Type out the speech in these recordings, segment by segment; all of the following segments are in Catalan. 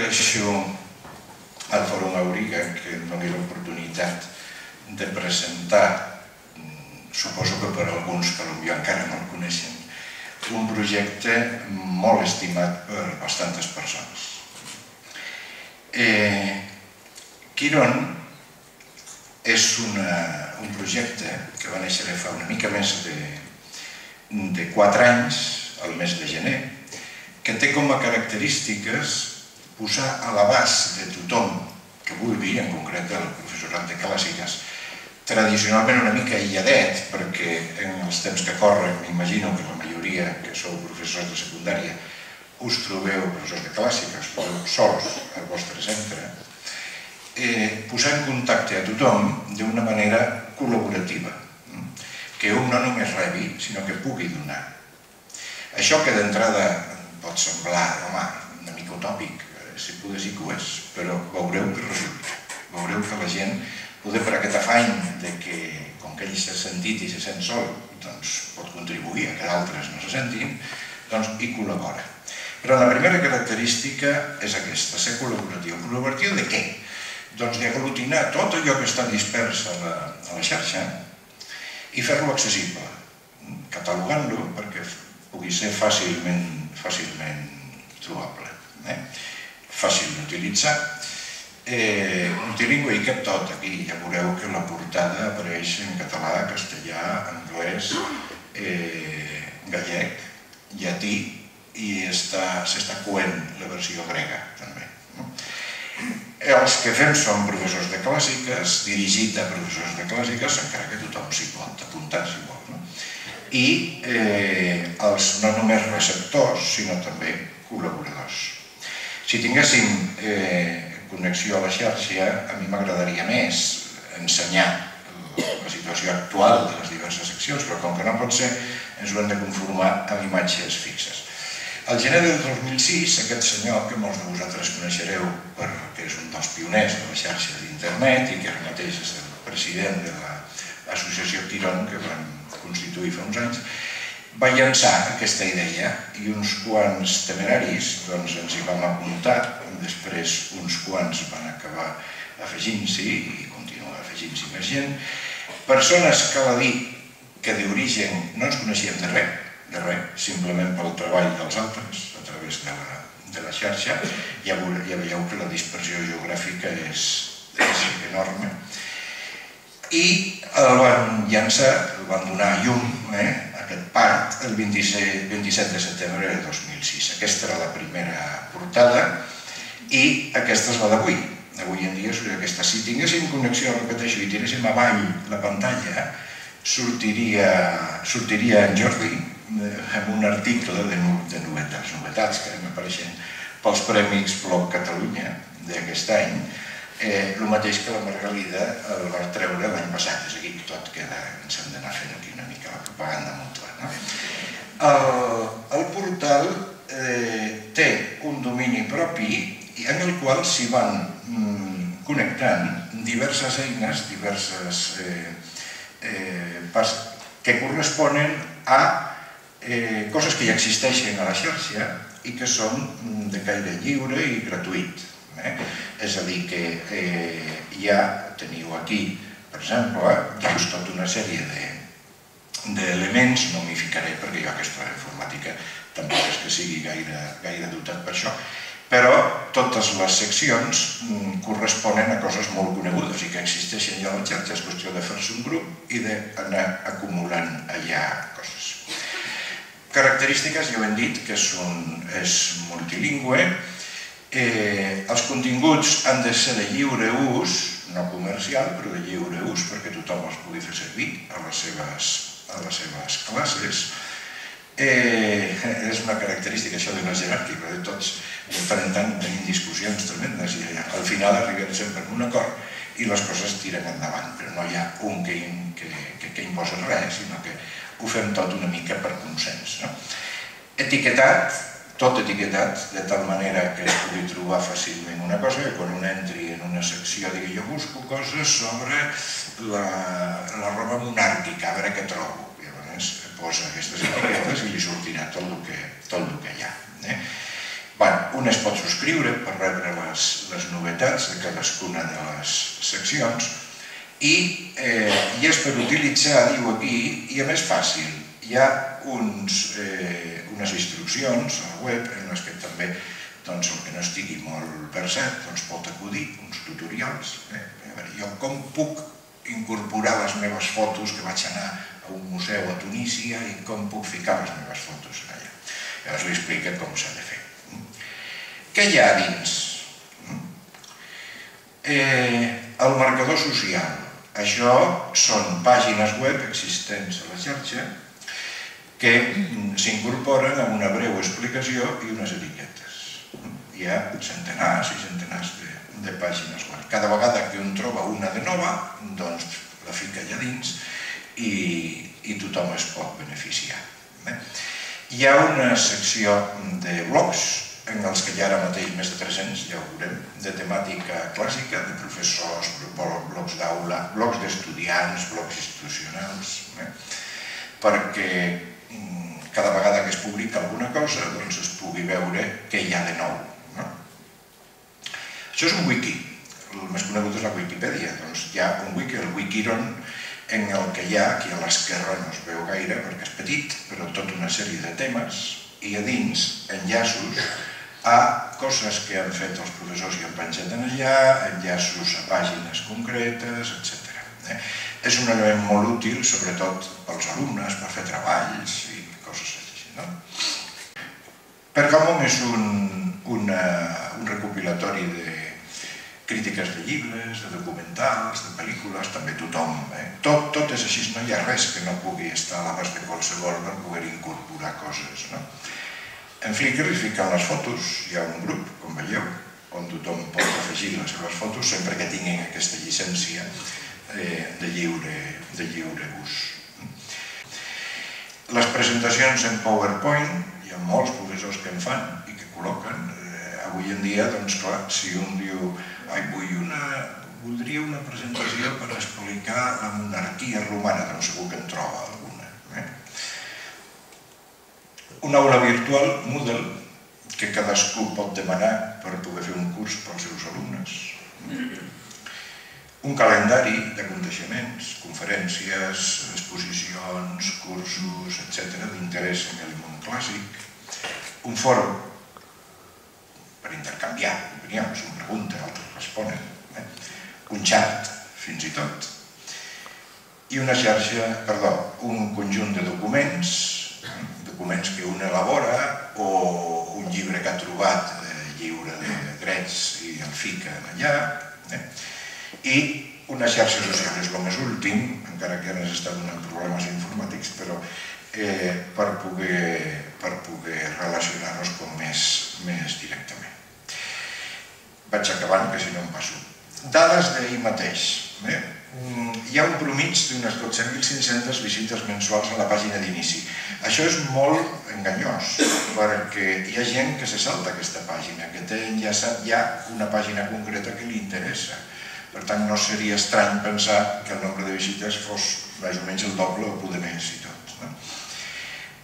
agraeixo al Fòrum Auriga que em doni l'oportunitat de presentar, suposo que per alguns que potser encara no el coneixen, un projecte molt estimat per bastantes persones. Quiron és un projecte que va néixer fa una mica més de 4 anys, al mes de gener, que té com a característiques posar a l'abast de tothom que vulgui, en concret el professorat de clàssiques, tradicionalment una mica aïlladet, perquè en els temps que corren m'imagino que la majoria que sou professors de secundària us trobeu professors de clàssiques, sols al vostre centre, posar en contacte a tothom d'una manera col·laborativa, que un no només rebi, sinó que pugui donar. Això que d'entrada pot semblar, home, una mica utòpic, si poder sí que ho és, però veureu que resulta. Veureu que la gent, poder per aquest afany que, com que ell s'ha sentit i se sent sol, doncs pot contribuir a que d'altres no se sentin, doncs hi col·labora. Però la primera característica és aquesta, ser col·laboratiu. Col·laboratiu de què? Doncs d'aglutinar tot allò que està dispers a la xarxa i fer-lo accessible, catalogant-lo perquè pugui ser fàcilment trobable, fàcil d'utilitzar. Multilingüe i cap tot, aquí ja veureu que la portada apareix en català, castellà, anglès, gallec, llatí i s'està coent la versió grega també. Els que fem són professors de clàssiques, dirigit a professors de clàssiques, encara que tothom s'hi pot apuntar si vol, i els no només receptors, sinó també col·laboradors. Si tinguéssim connexió a la xarxa, a mi m'agradaria més ensenyar la situació actual de les diverses seccions, però com que no pot ser, ens ho hem de conformar amb imatges fixes. Al gener del 2006, aquest senyor, que molts de vosaltres coneixereu perquè és un dels pioners de la xarxa d'internet i que ara mateix és el president de l'associació Quiron, que vam constituir fa uns anys, va llançar aquesta idea i uns quants temeraris ens hi vam apuntar, després uns quants van acabar afegint-s'hi i continua afegint-s'hi més gent, persones que va dir que d'origen no ens coneixíem de res, simplement pel treball dels altres a través de la xarxa. Ja veieu que la dispersió geogràfica és enorme. I el van llançar, el van donar a llum, aquest part, el 27 de setembre de 2006. Aquesta era la primera portada i aquesta és la d'avui. Avui en dia és aquesta. Si tinguéssim connexió, repeteixo, i tiréssim avall la pantalla, sortiria en Jordi amb un article de novetats que m'apareixen pels Premis Blog Catalunya d'aquest any, el mateix que la Margalida el va treure l'any passat, és a dir, que tot queda, ens hem d'anar fent aquí una mica la propaganda mútua. El portal té un domini propi en el qual s'hi van connectant diverses eines, diverses que corresponen a coses que ja existeixen a la xarxa i que són de caire lliure i gratuït. És a dir, que ja teniu aquí, per exemple, tota una sèrie d'elements, no m'hi ficaré perquè jo aquesta informàtica tampoc és que sigui gaire dotat per això, però totes les seccions corresponen a coses molt conegudes i que existeixen ja a la xarxa. És qüestió de fer-se un grup i d'anar acumulant allà coses. Característiques, ja ho hem dit, que és multilingüe. Els continguts han de ser de lliure ús, no comercial, però de lliure ús perquè tothom els pugui fer servir a les seves classes. És una característica això de la jeràrquica, de tots de tant en tant tenim discussions tremendes i al final arribem sempre a un acord i les coses tiren endavant, però no hi ha un que imposa res, sinó que ho fem tot una mica per consens. Etiquetat, tot etiquetat, de tal manera que es pugui trobar fàcilment una cosa, que quan un entri en una secció digui jo busco coses sobre la roba monàrquica, a veure què trobo. I llavors posa aquestes etiquetes i li sortirà tot el que hi ha. Un es pot subscriure subscriure per rebre les novetats de cadascuna de les seccions i és per utilitzar, diu aquí, i a més fàcil. Hi ha unes instruccions a la web en les que també el que no estigui molt versat pot acudir, uns tutorials. Jo com puc incorporar les meves fotos, que vaig anar a un museu a Tunísia, i com puc ficar les meves fotos allà. Llavors li explica com s'ha de fer. Què hi ha dins? El marcador social. Això són pàgines web existents a la xarxa que s'incorporen amb una breu explicació i unes etiquetes. Hi ha centenars i centenars de pàgines web. Cada vegada que un troba una de nova, doncs la fica allà dins i tothom es pot beneficiar. Hi ha una secció de blogs en els que hi ha ara mateix més de 300, ja ho veurem, de temàtica clàssica, de professors, blogs d'aula, blogs d'estudiants, blogs institucionals, perquè cada vegada que es publica alguna cosa es pugui veure què hi ha de nou. Això és un wiki, el més conegut és la Wikipedia, doncs hi ha un wiki, el Wikiron, en el que hi ha, aquí a l'esquerra no es veu gaire perquè és petit, però tota una sèrie de temes, i a dins enllaços a coses que han fet els professors i han penjat allà, enllaços a pàgines concretes, etc. És un element molt útil, sobretot pels alumnes, per fer treballs i coses així. Pergamum és un recopilatori de crítiques de llibres, de documentals, de pel·lícules, també tothom. Tot és així, no hi ha res que no pugui estar a l'abast de qualsevol per poder incorporar coses. En Flickr hi fiquen les fotos, hi ha un grup, com veieu, on tothom pot afegir les seves fotos sempre que tinguin aquesta llicència de lliure ús. Les presentacions en PowerPoint, hi ha molts professors que en fan i que col·loquen. Avui en dia, doncs clar, si un diu voldria una presentació per explicar la monarquia romana, doncs segur que en troba alguna. Una aula virtual, Moodle, que cadascú pot demanar per poder fer un curs pels seus alumnes. Un calendari d'aconteixements, conferències, exposicions, cursos, etc., d'interès en el món clàssic. Un fòrum per intercanviar opinions, un pregunta, altres responen. Un xat, fins i tot. I una xarxa, un conjunt de documents que un elabora o un llibre que ha trobat lliure de drets i el fica allà. I una xarxa social és el més últim, encara que ara ens està donant problemes informàtics, però per poder relacionar-nos com més directament. Vaig acabant, que si no em passo. Dades d'ahir mateix. Hi ha un promig d'unes 12.500 visites mensuals a la pàgina d'inici. Això és molt enganyós, perquè hi ha gent que se salta aquesta pàgina, que té enllaçat ja una pàgina concreta que li interessa. Per tant, no seria estrany pensar que el nombre de visites fos més o menys el doble o poder més i tot.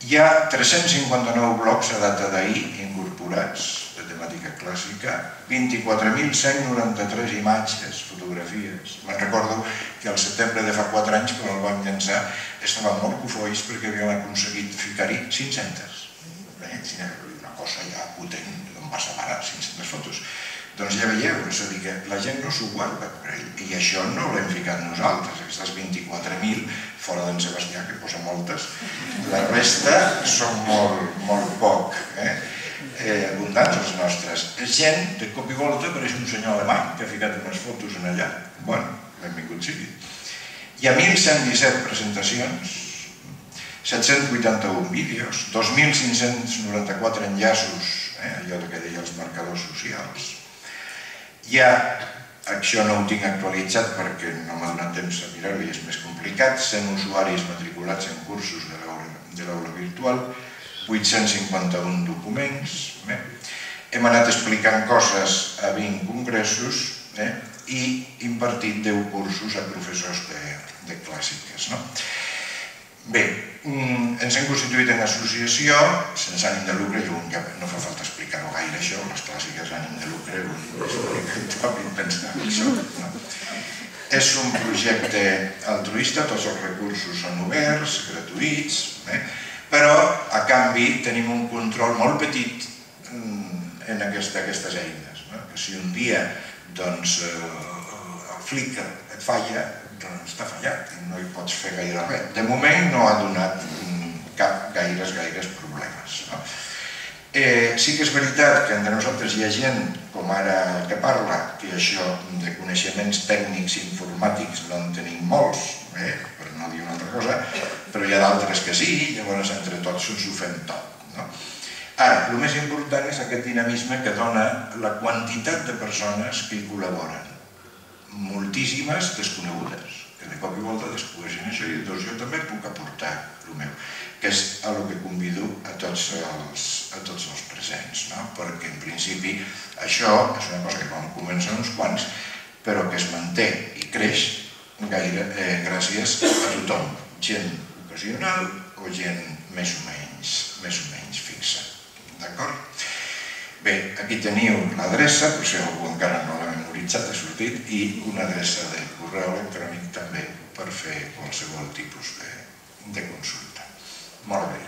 Hi ha 359 blogs a data d'ahir incorporats de temàtica clàssica, 24.193 imatges, fotografies. Me'n recordo que al setembre de fa 4 anys, quan el vam llançar, estaven molt cofois perquè havien aconseguit ficar-hi 500. Una cosa ja potent, d'on va separar 500 fotos. Doncs ja veieu, és a dir, que la gent no s'ho guarda per ell. I això no l'hem ficat nosaltres, aquestes 24.000, fora d'en Sebastià, que posa moltes. La resta són molt poc abundants els nostres. És gent, de cop i volta, apareix un senyor alemany que ha ficat unes fotos en allà. Bueno, benvingut sigui. Hi ha 1.117 presentacions, 781 vídeos, 2.594 enllaços, allò que deia els marcadors socials. Hi ha, això no ho tinc actualitzat perquè no m'ha donat temps a mirar-ho i és més complicat, 100 usuaris matriculats en cursos de l'aula virtual, 851 documents. Hem anat explicant coses a 20 congressos i impartit 10 cursos a professors de clàssiques. Bé, en Ens hem constituït en associació sense ànim de lucre, no fa falta explicar-ho gaire això, les clàssiques ànim de lucre, és un projecte altruista, tots els recursos són oberts, gratuïts, però a canvi tenim un control molt petit en aquestes eines. Si un dia el Flickr et falla, doncs està fallat i no hi pots fer gaire res. De moment no ha donat gaires problemes. Sí que és veritat que entre nosaltres hi ha gent, com ara el que parla, que això de coneixements tècnics informàtics no en tenim molts, per no dir una altra cosa, però hi ha d'altres que sí, llavors entre tots ens ho fem tot. Ara, el més important és aquest dinamisme que dona la quantitat de persones que hi col·laboren. Moltíssimes desconegudes, que de cop i volta descobreixen això i doncs jo també puc aportar el meu, que és el que convido a tots els presents, perquè en principi això és una cosa que vam començar uns quants, però que es manté i creix gràcies a tothom, gent ocasional o gent més o menys fixa. D'acord? Bé, aquí teniu l'adreça, per si algú encara no l'ha memoritzat, ha sortit, i una adreça de correu electrònic també per fer qualsevol tipus de consulta. Molt bé.